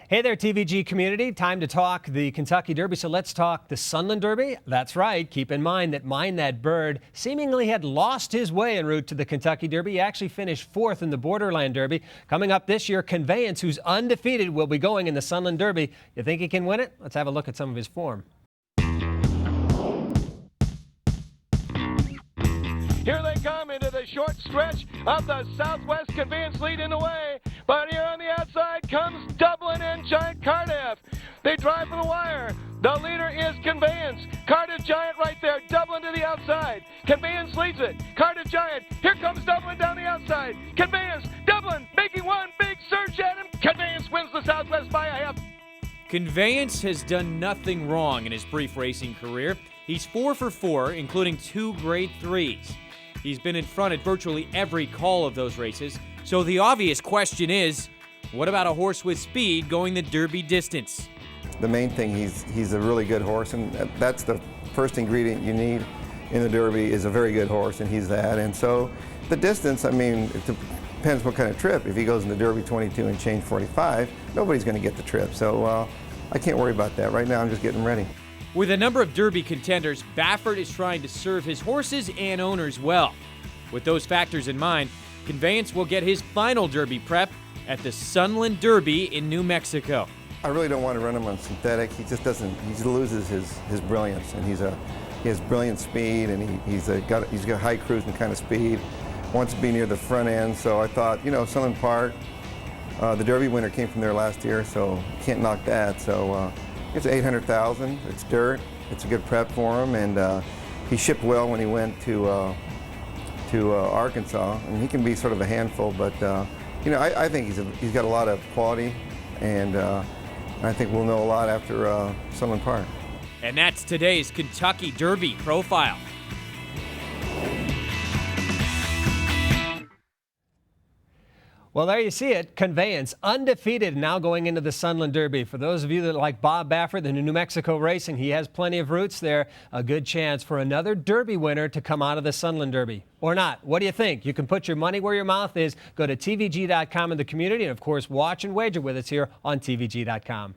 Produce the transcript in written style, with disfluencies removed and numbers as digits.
Hey there, TVG community. Time to talk the Kentucky Derby. So let's talk the Sunland Derby. That's right. Keep in mind that Mind That Bird seemingly had lost his way en route to the Kentucky Derby. He actually finished fourth in the Borderland Derby. Coming up this year, Conveyance, who's undefeated, will be going in the Sunland Derby. You think he can win it? Let's have a look at some of his form. Here they come into the short stretch of the Southwest. Conveyance leading the way, but here on the outside comes Dublin and Giant Cardiff. They drive for the wire. The leader is Conveyance. Cardiff Giant right there. Dublin to the outside. Conveyance leads it. Cardiff Giant. Here comes Dublin down the outside. Conveyance. Dublin making one big surge at him. Conveyance wins the Southwest by a half. Conveyance has done nothing wrong in his brief racing career. He's 4 for 4, including 2 grade 3s. He's been in front at virtually every call of those races. So the obvious question is, what about a horse with speed going the Derby distance? The main thing, he's a really good horse, and that's the first ingredient you need in the Derby is a very good horse, and he's that. And so the distance, I mean, it depends what kind of trip. If he goes in the Derby 22 and change 45, nobody's going to get the trip. So I can't worry about that. Right now I'm just getting ready. With a number of Derby contenders, Bafferts is trying to serve his horses and owners well. With those factors in mind, Conveyance will get his final Derby prep at the Sunland Derby in New Mexico. I really don't want to run him on synthetic. He just doesn't. He loses his brilliance, and he has brilliant speed, and he's got high cruising kind of speed. Wants to be near the front end, so I thought, Sunland Park. The Derby winner came from there last year, so can't knock that. So. It's $800,000. It's dirt. It's a good prep for him, and he shipped well when he went to Arkansas, and he can be sort of a handful. But I think he's got a lot of quality, and I think we'll know a lot after Sunland Park. And that's today's Kentucky Derby Profile. Well, there you see it. Conveyance, undefeated, now going into the Sunland Derby. For those of you that like Bob Bafferts, the New Mexico racing, he has plenty of roots there. A good chance for another Derby winner to come out of the Sunland Derby. Or not. What do you think? You can put your money where your mouth is. Go to TVG.com in the community, and, of course, watch and wager with us here on TVG.com.